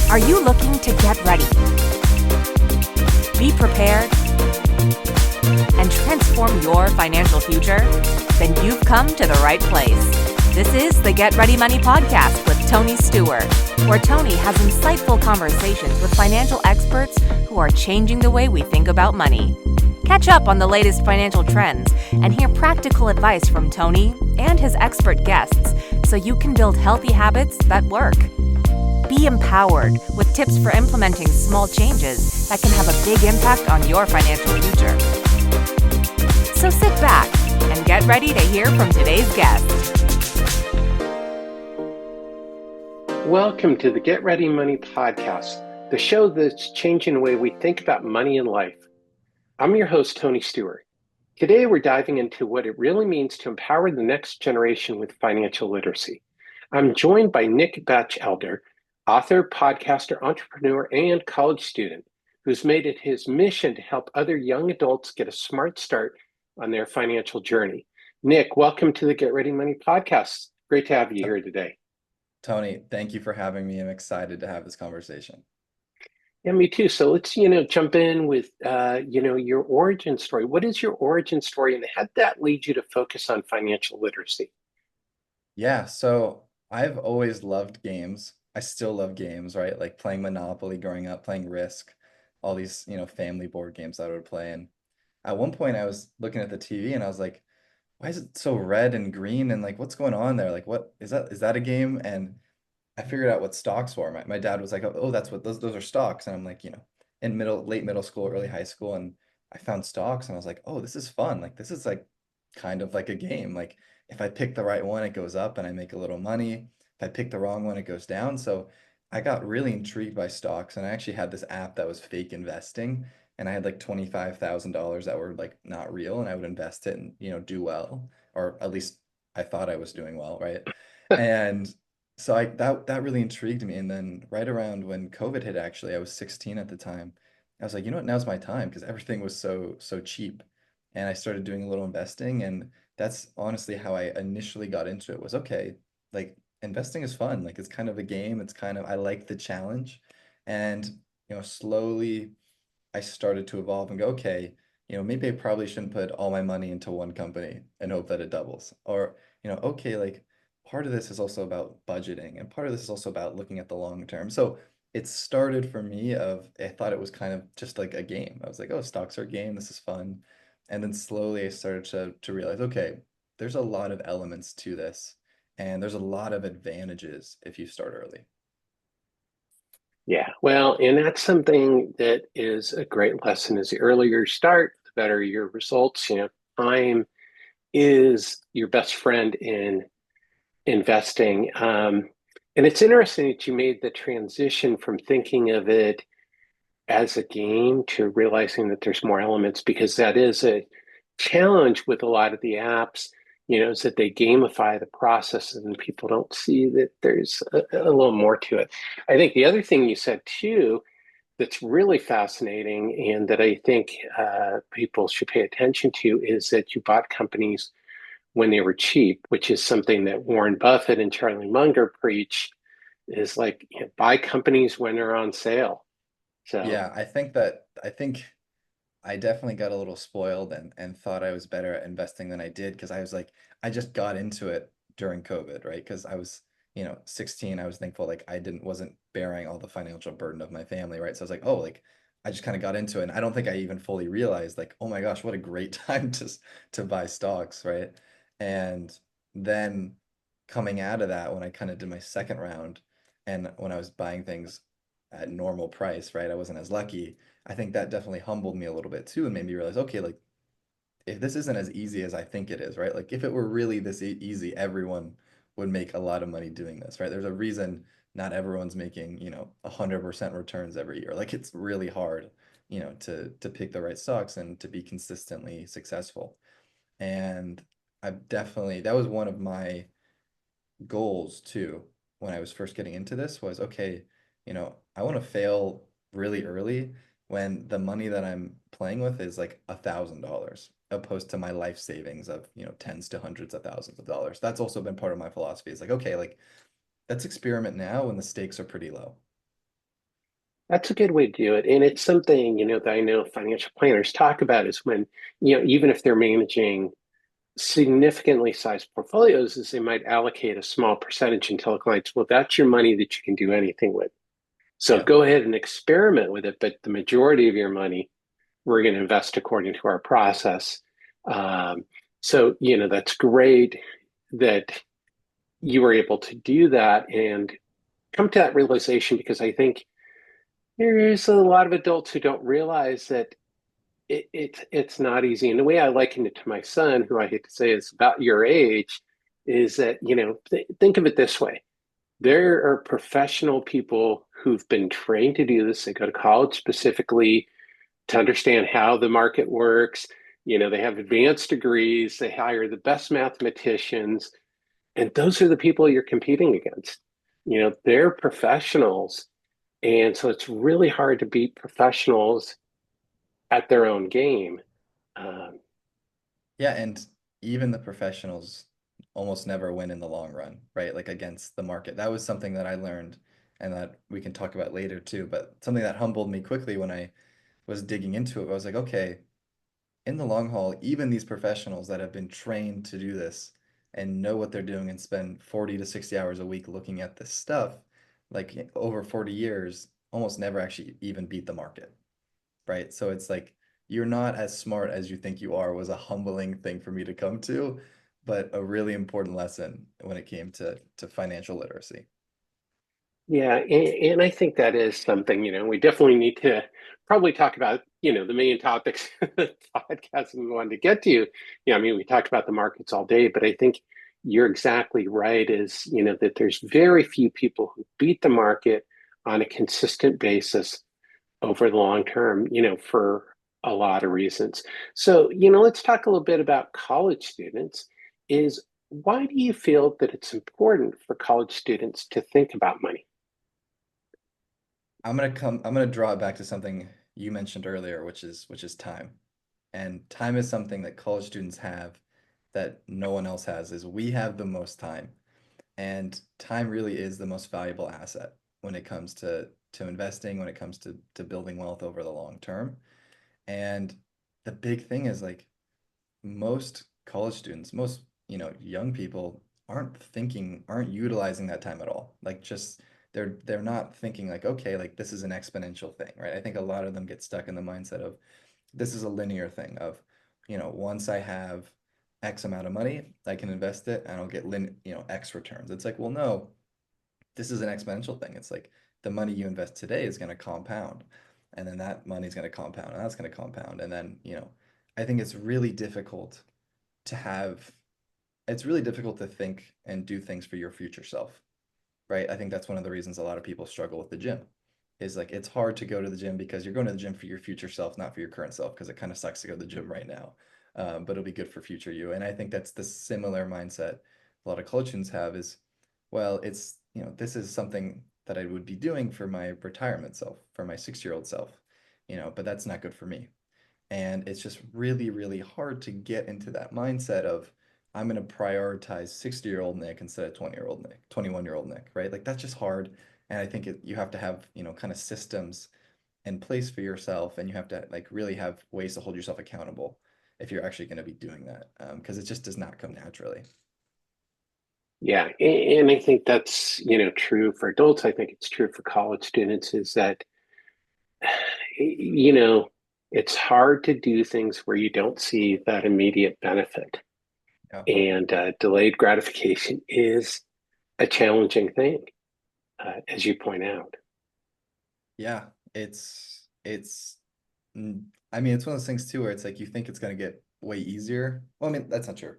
Are you looking to get ready, be prepared, and transform your financial future? Then you've come to the right place. This is the Get Ready Money podcast with Tony Stewart, where Tony has insightful conversations with financial experts who are changing the way we think about money. Catch up on the latest financial trends and hear practical advice from Tony and his expert guests so you can build healthy habits that work. Be empowered with tips for implementing small changes that can have a big impact on your financial future. So sit back and get ready to hear from today's guest. Welcome to the Get Ready Money podcast, the show that's changing the way we think about money and life. I'm your host, Tony Stewart. Today, we're diving into what it really means to empower the next generation with financial literacy. I'm joined by Nick Batchelder, author, podcaster, entrepreneur, and college student, who's made it his mission to help other young adults get a smart start on their financial journey. Nick, welcome to the Get Ready Money podcast. Great to have you here today. Tony, thank you for having me. I'm excited to have this conversation. Yeah, me too. So let's, jump in with, your origin story. What is your origin story, and how did that lead you to focus on financial literacy? Yeah, so I've always loved games. I still love games, right? Like playing Monopoly growing up, playing Risk, all these, family board games that I would play. And at one point I was looking at the TV and I was like, why is it so red and green? And like, what's going on there? Like, what is that? Is that a game? And I figured out what stocks were. My dad was like, oh, that's what those are stocks. And I'm like, in late middle school, early high school, and I found stocks and I was like, oh, this is fun. Like this is like kind of like a game. Like if I pick the right one, it goes up and I make a little money. If I pick the wrong one, it goes down. So I got really intrigued by stocks, and I actually had this app that was fake investing, and I had like $25,000 that were like not real, and I would invest it and do well, or at least I thought I was doing well, right? And so that really intrigued me. And then right around when COVID hit, actually, I was 16 at the time. I was like, you know what, now's my time because everything was so cheap. And I started doing a little investing, and that's honestly how I initially got into it was okay, like investing is fun. Like it's kind of a game. It's kind of I like the challenge. And slowly I started to evolve and go, okay, maybe I probably shouldn't put all my money into one company and hope that it doubles. Or, okay, like part of this is also about budgeting and part of this is also about looking at the long term. So it started for me of I thought it was kind of just like a game. I was like, oh, stocks are a game, this is fun. And then slowly I started to realize, okay, there's a lot of elements to this and there's a lot of advantages if you start early. Yeah, well, and that's something that is a great lesson is the earlier you start, the better your results. Time is your best friend in investing. And it's interesting that you made the transition from thinking of it as a game to realizing that there's more elements, because that is a challenge with a lot of the apps, is that they gamify the process and people don't see that there's a little more to it. I think the other thing you said too that's really fascinating and that I think people should pay attention to is that you bought companies when they were cheap, which is something that Warren Buffett and Charlie Munger preach, is like, buy companies when they're on sale. So Yeah, I think I definitely got a little spoiled and thought I was better at investing than I did because I was like, I just got into it during COVID, right? Because I was, 16, I was thankful like I wasn't bearing all the financial burden of my family, right? So I was like, oh, like I just kind of got into it. And I don't think I even fully realized like, oh my gosh, what a great time to buy stocks, right? And then coming out of that, when I kind of did my second round and when I was buying things at normal price, right? I wasn't as lucky. I think that definitely humbled me a little bit too and made me realize, okay, like if this isn't as easy as I think it is, right? Like if it were really this easy, everyone would make a lot of money doing this, right? There's a reason not everyone's making, 100% returns every year. Like it's really hard, to pick the right stocks and to be consistently successful. And I've definitely that was one of my goals too when I was first getting into this was okay, I want to fail really early when the money that I'm playing with is like $1,000 opposed to my life savings of, tens to hundreds of thousands of dollars. That's also been part of my philosophy. It's like, okay, like let's experiment now when the stakes are pretty low. That's a good way to do it. And it's something, that I know financial planners talk about is when, even if they're managing significantly sized portfolios, is they might allocate a small percentage and tell clients, well, that's your money that you can do anything with. So Yeah. go ahead and experiment with it, but the majority of your money, we're going to invest according to our process. Um, so, that's great that you were able to do that and come to that realization because I think there is a lot of adults who don't realize that it's not easy. And the way I liken it to my son, who I hate to say is about your age, is that, think of it this way. There are professional people who've been trained to do this. They go to college specifically to understand how the market works. They have advanced degrees, they hire the best mathematicians, and those are the people you're competing against. They're professionals. And so it's really hard to beat professionals at their own game. Um, Yeah, and even the professionals almost never win in the long run, right? Like against the market. That was something that I learned and that we can talk about later too, but something that humbled me quickly when I was digging into it. I was like, okay, in the long haul, even these professionals that have been trained to do this and know what they're doing and spend 40 to 60 hours a week looking at this stuff, like over 40 years, almost never actually even beat the market, right? So it's like you're not as smart as you think you are was a humbling thing for me to come to, but a really important lesson when it came to financial literacy. yeah, and I think that is something, we definitely need to probably talk about, the main topics of the podcast we wanted to get to. I mean, we talked about the markets all day, but I think you're exactly right, is, that there's very few people who beat the market on a consistent basis over the long term, for a lot of reasons. So, let's talk a little bit about college students. Is why do you feel that it's important for college students to think about money? I'm gonna draw it back to something you mentioned earlier, which is time. And time is something that college students have that no one else has, is we have the most time. And time really is the most valuable asset when it comes to investing, when it comes to building wealth over the long term. And the big thing is like most college students, most, young people aren't utilizing that time at all. Like just they're not thinking like, okay, like this is an exponential thing, right? I think a lot of them get stuck in the mindset of this is a linear thing of, once I have X amount of money, I can invest it and I'll get X returns. It's like, well, no, this is an exponential thing. It's like the money you invest today is going to compound, and then that money is going to compound, and that's going to compound. And then, I think to have, it's really difficult to think and do things for your future self, right? I think that's one of the reasons a lot of people struggle with the gym is like it's hard to go to the gym because you're going to the gym for your future self, not for your current self, because it kind of sucks to go to the gym right now. But it'll be good for future you. And I think that's the similar mindset a lot of college students have is, well, this is something that I would be doing for my retirement self, for my 6-year-old self, but that's not good for me. And it's just really, really hard to get into that mindset of I'm going to prioritize 60-year-old Nick instead of 20-year-old Nick, 21-year-old Nick, right? Like that's just hard. And I think you have to have, kind of systems in place for yourself, and you have to like really have ways to hold yourself accountable if you're actually going to be doing that, because it just does not come naturally. Yeah, and I think that's, true for adults. I think it's true for college students is that, you know, it's hard to do things where you don't see that immediate benefit. Yeah. And delayed gratification is a challenging thing, as you point out. Yeah, I mean, it's one of those things too where it's like you think it's gonna get way easier. Well, I mean, that's not true.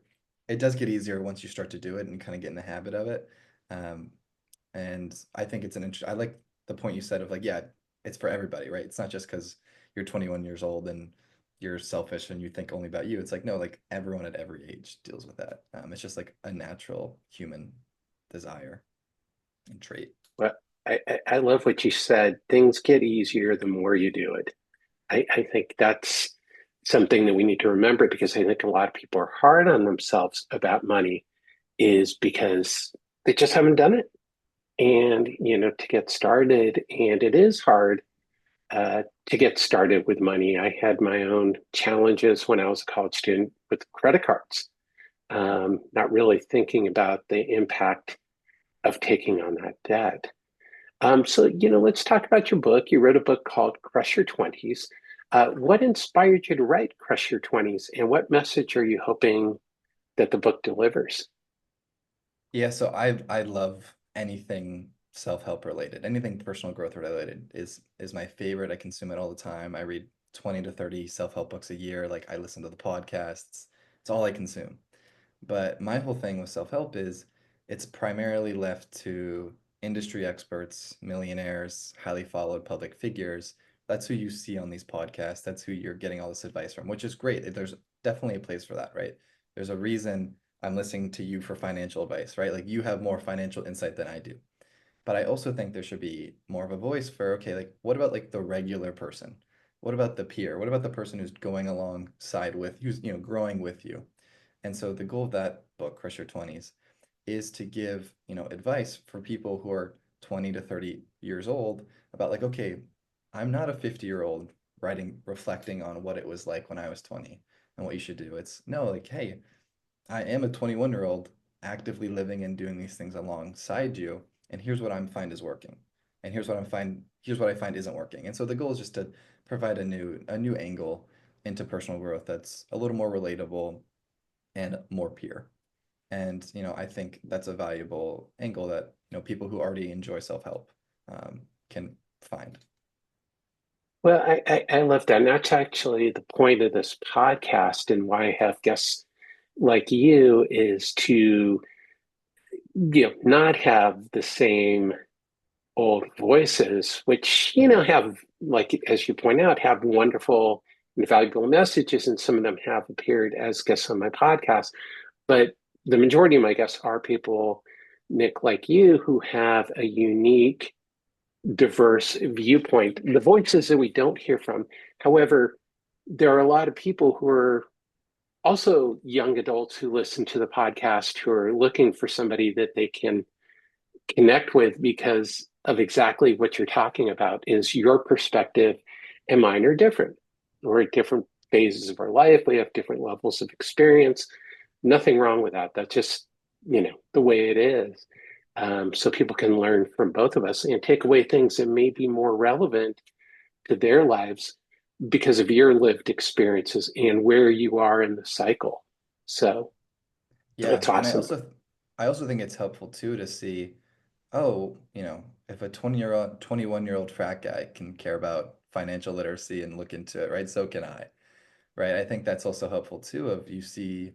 It does get easier once you start to do it and kind of get in the habit of it. Um, and I think it's I like the point you said of like, yeah, it's for everybody, right? It's not just because you're 21 years old and you're selfish and you think only about you. It's like, no, like everyone at every age deals with that. It's just like a natural human desire and trait. But I love what you said. Things get easier the more you do it. I think that's something that we need to remember because I think a lot of people are hard on themselves about money is because they just haven't done it. And, to get started, and it is hard, to get started with money. I had my own challenges when I was a college student with credit cards, not really thinking about the impact of taking on that debt. Let's talk about your book. You wrote a book called Crush Your 20s. What inspired you to write Crush Your 20s, and what message are you hoping that the book delivers? Yeah, so I love anything self-help related. Anything personal growth related is my favorite. I consume it all the time. I read 20 to 30 self-help books a year. Like I listen to the podcasts. It's all I consume. But my whole thing with self-help is it's primarily left to industry experts, millionaires, highly followed public figures. That's who you see on these podcasts. That's who you're getting all this advice from, which is great. There's definitely a place for that, right? There's a reason I'm listening to you for financial advice, right? Like you have more financial insight than I do. But I also think there should be more of a voice for, okay, like what about like the regular person? What about the peer? What about the person who's going alongside with, who's, growing with you? And so the goal of that book, Crush Your 20s, is to give, advice for people who are 20 to 30 years old about like, okay, I'm not a 50-year-old reflecting on what it was like when I was 20 and what you should do. It's no, like, hey, I am a 21-year-old actively living and doing these things alongside you, and here's what I'm find is working. And here's what I find isn't working. And so the goal is just to provide a new angle into personal growth that's a little more relatable and more peer. And, I think that's a valuable angle that, people who already enjoy self-help can find. Well, I love that. And that's actually the point of this podcast and why I have guests like you is to, not have the same old voices, which, have, like, as you point out, have wonderful and valuable messages. And some of them have appeared as guests on my podcast. But the majority of my guests are people, Nick, like you, who have a unique diverse viewpoint, the voices that we don't hear from. However, there are a lot of people who are also young adults who listen to the podcast who are looking for somebody that they can connect with because of exactly what you're talking about is your perspective and mine are different. We're at different phases of our life. We have different levels of experience. Nothing wrong with that. That's just, the way it is. So people can learn from both of us and take away things that may be more relevant to their lives because of your lived experiences and where you are in the cycle. So Yeah, that's and I awesome. also I also think it's helpful too to see, oh, if a 20-year-old, 21-year-old frat guy can care about financial literacy and look into it, right? So can I, right? I think that's also helpful too of you see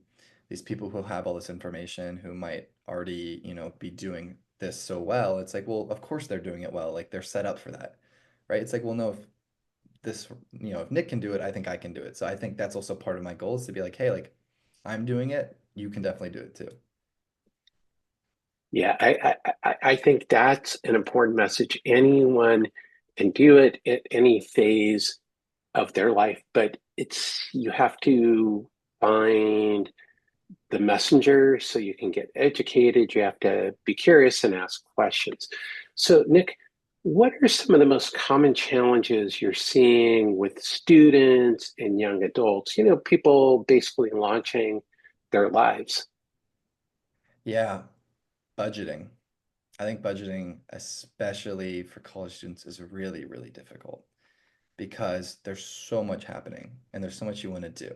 these people who have all this information who might already, be doing this so well. It's like, well, of course they're doing it well. Like they're set up for that, right? It's like, well, no, if this, if Nick can do it, I think I can do it. So I think that's also part of my goal is to be like, hey, like I'm doing it, you can definitely do it too. Yeah, I think that's an important message. Anyone can do it at any phase of their life, but you have to find the messenger so you can get educated. You have to be curious and ask questions. So, Nick, what are some of the most common challenges you're seeing with students and young adults? People basically launching their lives. Yeah, budgeting. I think budgeting, especially for college students, is really, really difficult because there's so much happening and there's so much you want to do,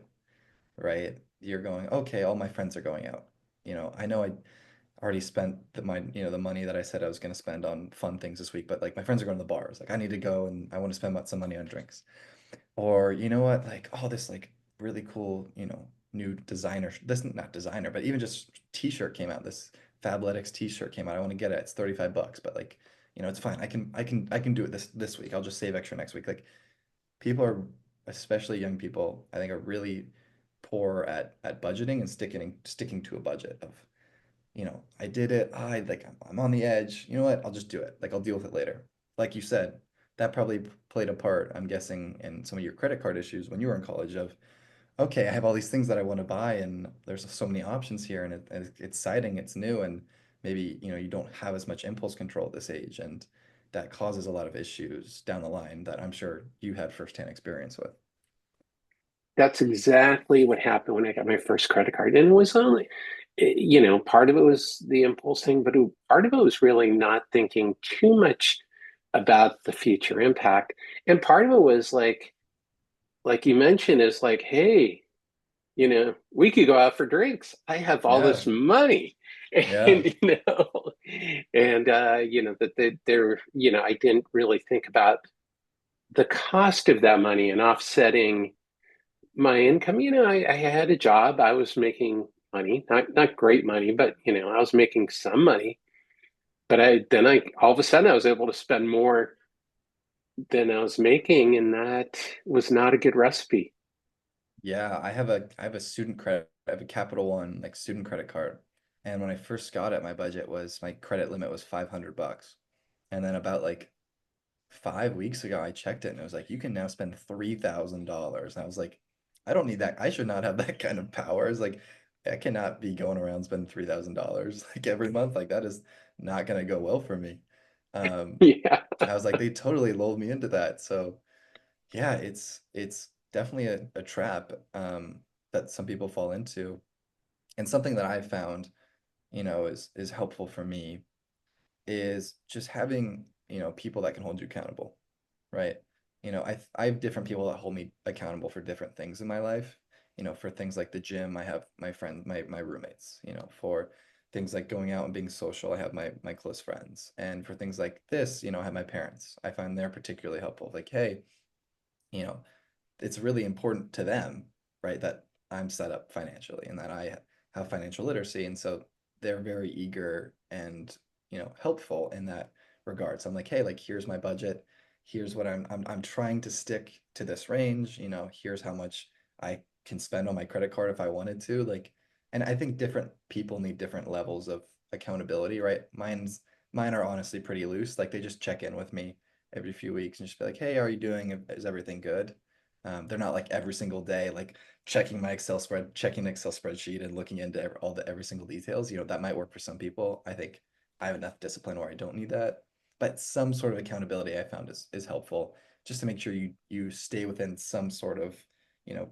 right? You're going, okay, all my friends are going out. I know I already spent the money that I said I was going to spend on fun things this week, but like my friends are going to the bars. Like I need to go and I want to spend some money on drinks. Or you know what, like, oh, this like really cool, new designer, this not designer, but even just t-shirt came out. This Fabletics t-shirt came out. I want to get it. It's 35 bucks, but like, it's fine. I can do it this week. I'll just save extra next week. Like people are, especially young people, I think are really poor at budgeting and sticking to a budget of, I did it. I'm on the edge. You know what? I'll just do it. Like I'll deal with it later. Like you said, that probably played a part, I'm guessing, in some of your credit card issues when you were in college of, okay, I have all these things that I want to buy and there's so many options here and it's exciting, it's new, and maybe, you don't have as much impulse control at this age. And that causes a lot of issues down the line that I'm sure you had firsthand experience with. That's exactly what happened when I got my first credit card. And it was only, part of it was the impulse thing, but part of it was really not thinking too much about the future impact. And part of it was like you mentioned, is like, hey, we could go out for drinks. I have all Yeah, this money. yeah, And, that there, I didn't really think about the cost of that money and offsetting my income. I had a job. I was making money, not great money, but I was making some money. But I all of a sudden I was able to spend more than I was making, and that was not a good recipe. yeah. I have a student credit. I have a Capital One like student credit card. And when I first got it, my credit limit was $500. And then about like 5 weeks ago, I checked it and it was like, you can now spend $3,000. And I was like, I don't need that. I should not have that kind of power. It's like, I cannot be going around spending $3,000 like every month. Like that is not going to go well for me. Um, Yeah. I was like, they totally lulled me into that. So yeah, it's definitely a trap that some people fall into. And something that I found, is helpful for me is just having, people that can hold you accountable, right? I have different people that hold me accountable for different things in my life. For things like the gym, I have my friend, my roommates. For things like going out and being social, I have my close friends. And for things like this, I have my parents. I find they're particularly helpful. Like, hey, you know, it's really important to them, right, that I'm set up financially and that I have financial literacy. And so they're very eager and, helpful in that regard. So I'm like, hey, like here's my budget. Here's what I'm trying to stick to this range, here's how much I can spend on my credit card if I wanted to. Like, and I think different people need different levels of accountability, right? Mine are honestly pretty loose. Like they just check in with me every few weeks and just be like, hey, how are you doing? Is everything good? They're not like every single day, like checking an Excel spreadsheet and looking into every single details. That might work for some people. I think I have enough discipline where I don't need that. But some sort of accountability I found is helpful just to make sure you stay within some sort of,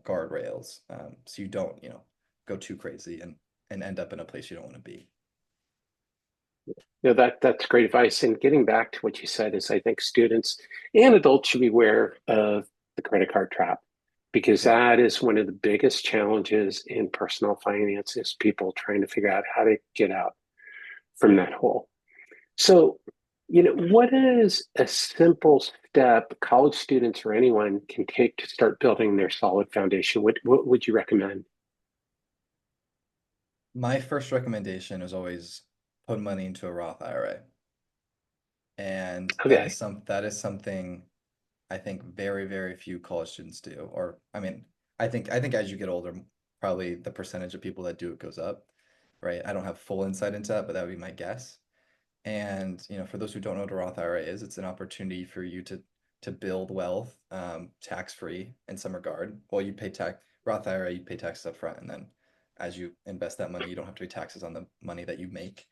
guardrails, so you don't, go too crazy and end up in a place you don't want to be. That's great advice. And getting back to what you said is I think students and adults should be aware of the credit card trap, because Yeah. that is one of the biggest challenges in personal finance, is people trying to figure out how to get out from that hole. So, what is a simple step college students or anyone can take to start building their solid foundation? What would you recommend? My first recommendation is always put money into a Roth IRA. And Okay. that is something I think very, very few college students do. Or I mean, I think as you get older, probably the percentage of people that do it goes up, right? I don't have full insight into that, but that would be my guess. And for those who don't know what a Roth IRA is, it's an opportunity for you to build wealth, tax free in some regard. Well, you pay tax Roth IRA, you pay taxes up front, and then as you invest that money, you don't have to pay taxes on the money that you make.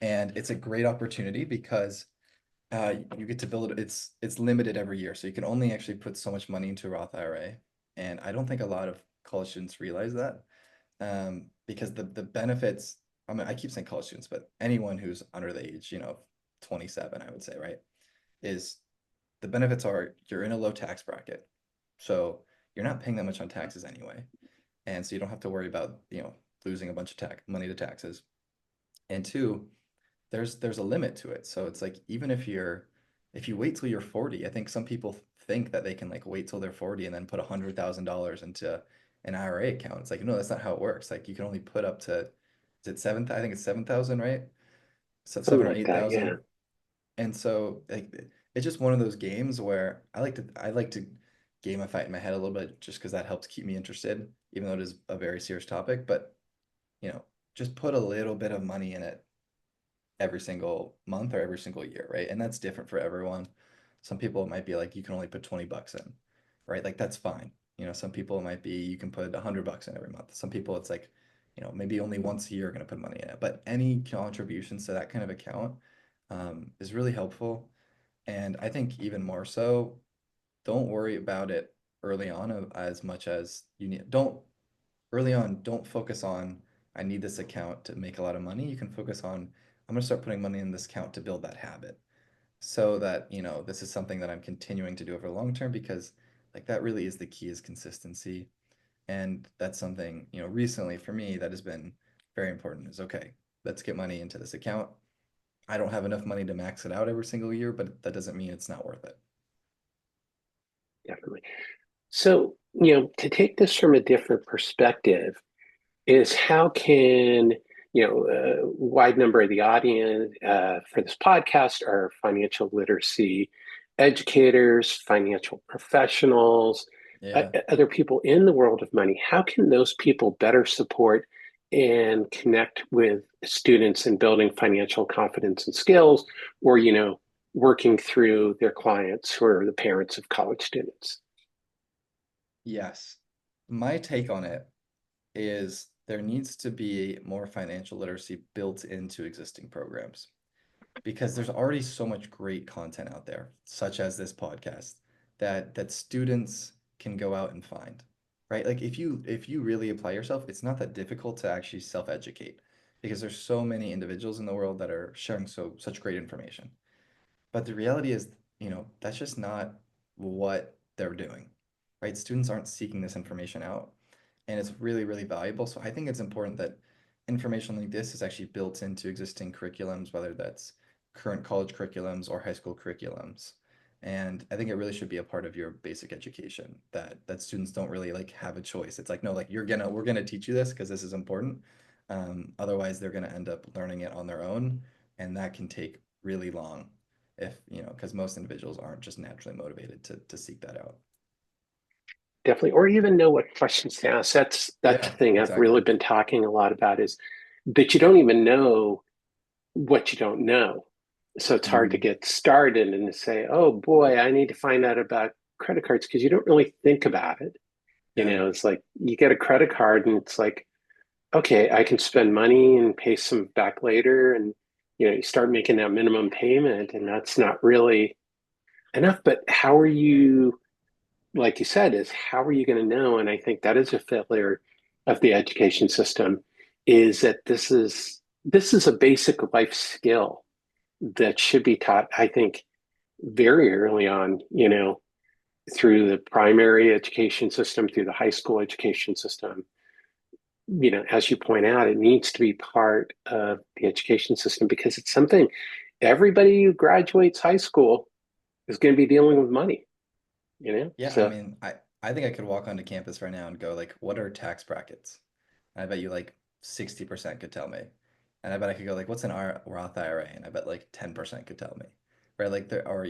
And it's a great opportunity because you get to build it. It's limited every year, so you can only actually put so much money into a Roth IRA. And I don't think a lot of college students realize that, because the benefits. I mean, I keep saying college students, but anyone who's under the age, 27, I would say, right, is the benefits are you're in a low tax bracket, so you're not paying that much on taxes anyway, and so you don't have to worry about losing a bunch of tax money to taxes. And two, there's a limit to it. So it's like even if you wait till you're 40, I think some people think that they can like wait till they're 40 and then put $100,000 into an IRA account. It's like, no, that's not how it works. Like you can only put up to, is it seven? I think it's 7,000, right? So Something 7 or like that. Yeah. 8,000. And so like it's just one of those games where I like to gamify it in my head a little bit just because that helps keep me interested, even though it is a very serious topic. But you know, just put a little bit of money in it every single month or every single year, right? And that's different for everyone. Some people it might be like you can only put 20 bucks in, right? Like that's fine. Some people it might be you can put 100 bucks in every month. Some people it's like, maybe only once a year you're going to put money in it. But any contributions to that kind of account is really helpful. And I think even more so, don't worry about it early on as much as you need. Don't early on, don't focus on, I need this account to make a lot of money. You can focus on, I'm going to start putting money in this account to build that habit so that, this is something that I'm continuing to do over the long term because like that really is the key is consistency. And that's something, recently for me that has been very important is okay, let's get money into this account. I don't have enough money to max it out every single year, but that doesn't mean it's not worth it. Definitely. So, to take this from a different perspective, is how can, a wide number of the audience for this podcast are financial literacy educators, financial professionals, Yeah. other people in the world of money. How can those people better support and connect with students in building financial confidence and skills, or, working through their clients who are the parents of college students? Yes. My take on it is there needs to be more financial literacy built into existing programs because there's already so much great content out there, such as this podcast, that students can go out and find, right? Like if you really apply yourself, it's not that difficult to actually self-educate because there's so many individuals in the world that are sharing such great information. But the reality is, that's just not what they're doing, right? Students aren't seeking this information out, and it's really, really valuable. So I think it's important that information like this is actually built into existing curriculums, whether that's current college curriculums or high school curriculums. And I think it really should be a part of your basic education that students don't really like have a choice. It's like, no, like we're gonna teach you this because this is important. Otherwise, they're gonna end up learning it on their own, and that can take really long if, because most individuals aren't just naturally motivated to seek that out. Definitely, or even know what questions to ask. That's the Yeah, thing I've really exactly. been talking a lot about is that you don't even know what you don't know. So it's hard to Hmm. get started and to say, oh boy, I need to find out about credit cards because you don't really think about it. Yeah. It's like you get a credit card and it's like, okay, I can spend money and pay some back later. And, you start making that minimum payment and that's not really enough. But how are you, like you said, is how are you going to know? And I think that is a failure of the education system is that this is a basic life skill that should be taught, I think, very early on, through the primary education system, through the high school education system. As you point out, it needs to be part of the education system because it's something everybody who graduates high school is going to be dealing with money. Yeah, I So mean, I think I could walk onto campus right now and go like, what are tax brackets? And I bet you like 60% could tell me. And I bet I could go like, what's an Roth IRA? And I bet like 10% could tell me. Right? Like there are,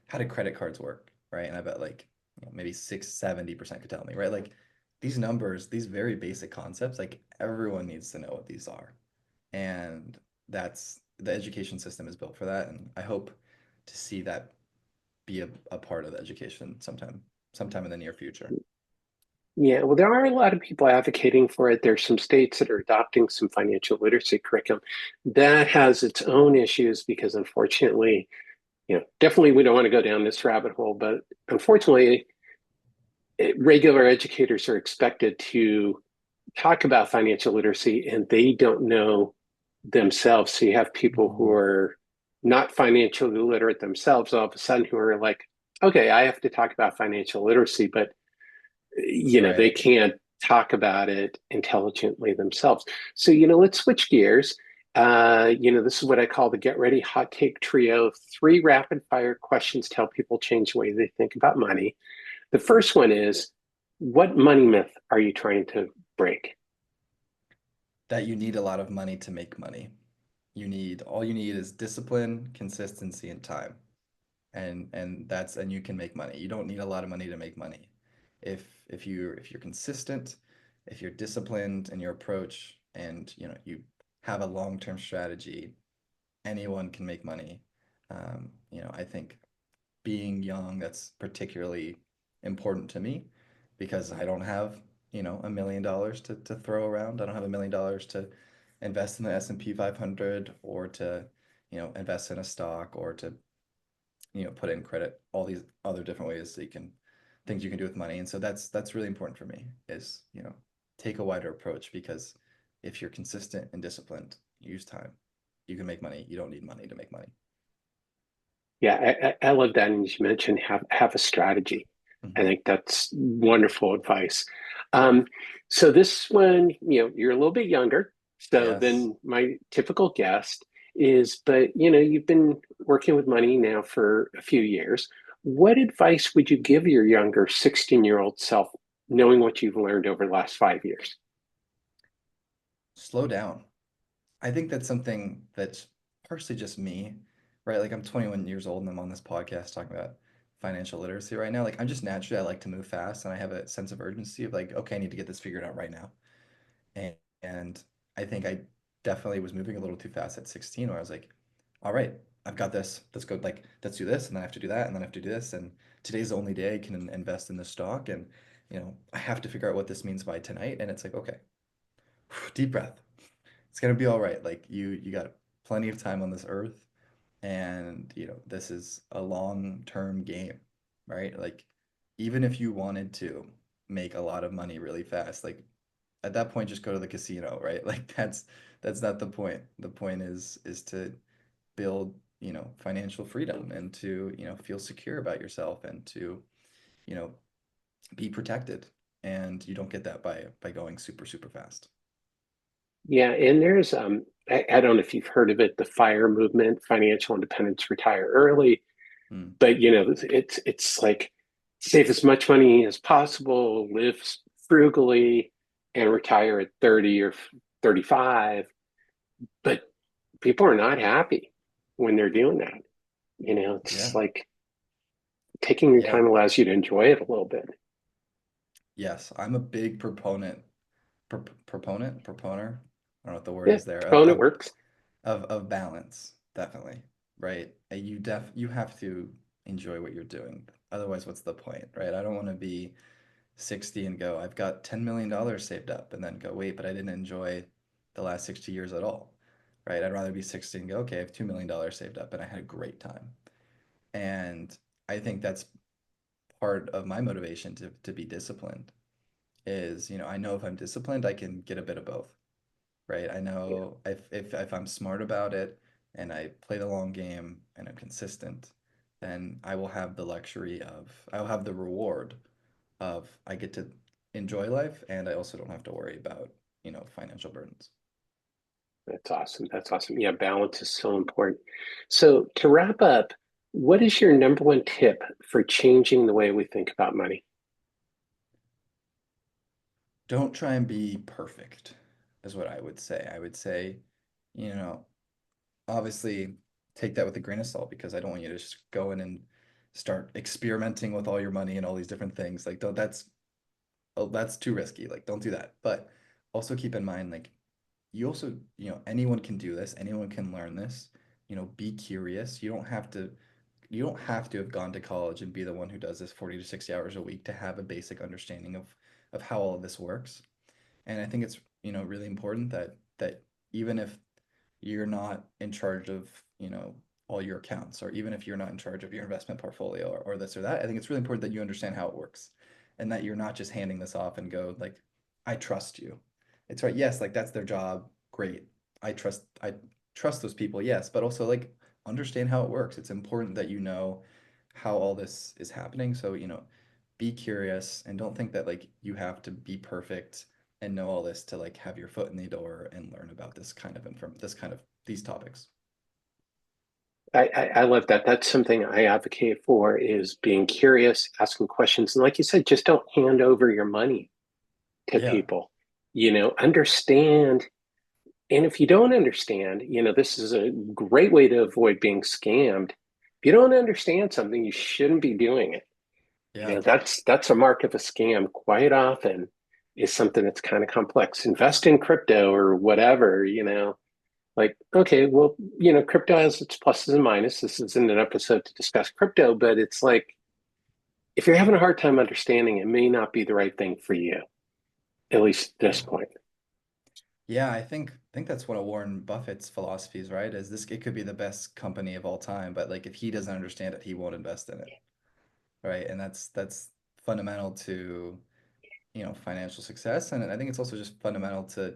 how do credit cards work? Right? And I bet like maybe 70% could tell me, right? Like these numbers, these very basic concepts, like everyone needs to know what these are. And that's the education system is built for that. And I hope to see that be a part of the education sometime in the near future. yeah, well, there are a lot of people advocating for it. There's some states that are adopting some financial literacy curriculum. That has its own issues because unfortunately, definitely we don't want to go down this rabbit hole, but unfortunately, regular educators are expected to talk about financial literacy and they don't know themselves. So you have people who Mhm. are not financially literate themselves all of a sudden who are like, okay, I have to talk about financial literacy, but they Right. can't talk about it intelligently themselves. So, let's switch gears. This is what I call the get ready hot take trio. Three rapid fire questions to help people change the way they think about money. The first one is, what money myth are you trying to break? That you need a lot of money to make money. All you need is discipline, consistency, and time. And you can make money. You don't need a lot of money to make money. If you're consistent, if you're disciplined in your approach and you have a long-term strategy, anyone can make money. I think being young, that's particularly important to me because I don't have, $1 million to throw around. I don't have $1 million to invest in the S&P 500 or to, invest in a stock or to put in credit, all these other different ways that you can things you can do with money. And so that's really important for me is, take a wider approach because if you're consistent and disciplined, use time, you can make money. You don't need money to make money. Yeah, I love that. And you mentioned have a strategy. I Hmm. think that's wonderful advice. Um, so this one, you're a little bit younger, so Yes. than my typical guest is, but you've been working with money now for a few years. What advice would you give your younger 16-year-old self, knowing what you've learned over the last 5 years? Slow down. I think that's something that's partially just me, right? Like I'm 21 years old and I'm on this podcast talking about financial literacy right now. Like I'm just naturally, I like to move fast and I have a sense of urgency of like, okay, I need to get this figured out right now. And I think I definitely was moving a little too fast at 16 where I was like, all right, I've got this. Let's go, like, let's do this. And then I have to do that. And then I have to do this. And today's the only day I can invest in this stock. And, I have to figure out what this means by tonight. And it's like, okay, deep breath. It's gonna be all right. Like you got plenty of time on this earth, and this is a long-term game, right? Like even if you wanted to make a lot of money really fast, like at that point just go to the casino, right? Like that's not the point. The point is to build, financial freedom and to, feel secure about yourself and to, you know, be protected. And you don't get that by going super, super fast. Yeah, and there's I don't know if you've heard of it, the FIRE movement, financial independence, retire early. Mm, But it's like save as much money as possible, live frugally, and retire at 30 or 35. But people are not happy when they're doing that. It's yeah. like taking your Yeah. time allows you to enjoy it a little bit. Yes, I'm a big proponer. I don't know what the word Yeah, is there of phone, it of works. of balance, definitely. Right? You have to enjoy what you're doing. Otherwise, what's the point, right? I don't want to be 60 and go, I've got $10 million saved up and then go, wait, but I didn't enjoy the last 60 years at all. Right? I'd rather be 60 and go, okay, I have $2 million saved up and I had a great time. And I think that's part of my motivation to be disciplined is, I know if I'm disciplined, I can get a bit of both, right? I Yeah, know if I'm smart about it and I play the long game and I'm consistent, then I will have the reward of I get to enjoy life and I also don't have to worry about, financial burdens. that's awesome. That's awesome. Yeah, balance is so important. So to wrap up, what is your number one tip for changing the way we think about money? Don't try and be perfect, is what I would say. I would say, you know, obviously take that with a grain of salt because I don't want you to just go in and start experimenting with all your money and all these different things. Like, don't, that's too risky. Like, don't do that. But also keep in mind, like, you also, anyone can do this. Anyone can learn this. Be curious. You don't have to have gone to college and be the one who does this 40 to 60 hours a week to have a basic understanding of how all of this works. And I think it's, really important that even if you're not in charge of, all your accounts, or even if you're not in charge of your investment portfolio or this or that, I think it's really important that you understand how it works and that you're not just handing this off and go like, I trust you. It's right. Yes, like that's their job. Great. I trust those people. Yes, but also like understand how it works. It's important that you know how all this is happening. So, be curious and don't think that like you have to be perfect and know all this to like have your foot in the door and learn about these topics. I love that. That's something I advocate for is being curious, asking questions. And like you said, just don't hand over your money to Yeah. people. Understand. And if you don't understand, this is a great way to avoid being scammed. If you don't understand something, you shouldn't be doing it. Yeah. That's a mark of a scam quite often is something that's kind of complex. Invest in crypto or whatever. Like, okay, well, crypto has its pluses and minuses. This isn't an episode to discuss crypto, but it's like if you're having a hard time understanding, it may not be the right thing for you, at least at this Yeah. point. Yeah, I think that's one of Warren Buffett's philosophies, right? Is this it could be the best company of all time, but like if he doesn't understand it, he won't invest in it, right? And that's fundamental to, financial success. And I think it's also just fundamental to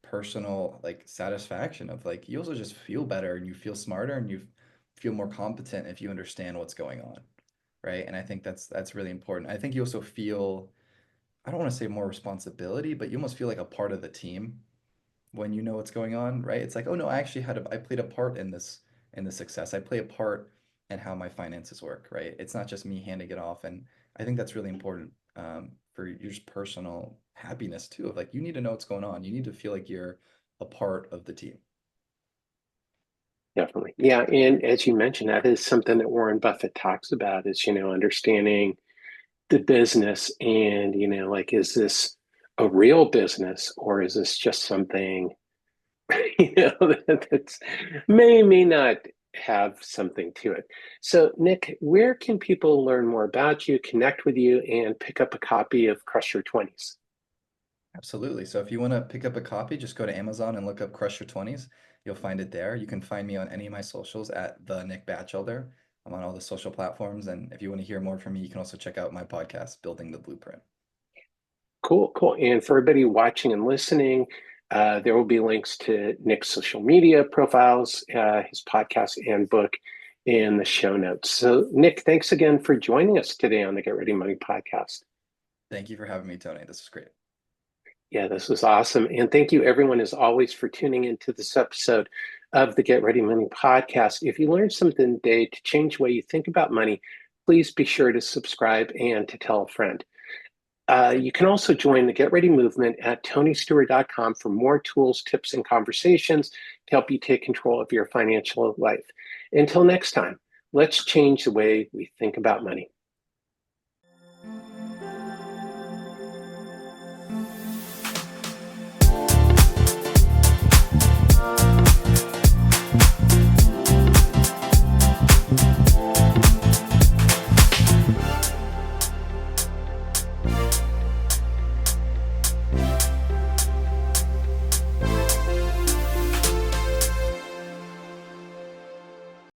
personal like satisfaction of like you also just feel better and you feel smarter and you feel more competent if you understand what's going on, right? And I think that's really important. I think you also feel, I don't want to say more responsibility, but you almost feel like a part of the team when you know what's going on, right? It's like, oh no, I played a part in the success. I play a part in how my finances work, right? It's not just me handing it off. And I think that's really important for your just personal happiness too. Of like you need to know what's going on. You need to feel like you're a part of the team. Definitely. Yeah. And as you mentioned, that is something that Warren Buffett talks about is, understanding the business and, like, is this a real business or is this just something, that's may not have something to it. So, Nick, where can people learn more about you, connect with you, and pick up a copy of Crush Your 20s? Absolutely. So if you want to pick up a copy, just go to Amazon and look up Crush Your 20s. You'll find it there. You can find me on any of my socials at the Nick Batchelder. I'm on all the social platforms. And if you want to hear more from me, you can also check out my podcast, Building the Blueprint. Cool, cool. And for everybody watching and listening, there will be links to Nick's social media profiles, his podcast and book in the show notes. So, Nick, thanks again for joining us today on the Get Ready Money podcast. Thank you for having me, Tony. This was great. Yeah, this was awesome. And thank you, everyone, as always, for tuning into this episode of the Get Ready Money podcast. If you learned something today to change the way you think about money, please be sure to subscribe and to tell a friend. You can also join the Get Ready movement at tonystewart.com for more tools, tips, and conversations to help you take control of your financial life. Until next time, let's change the way we think about money.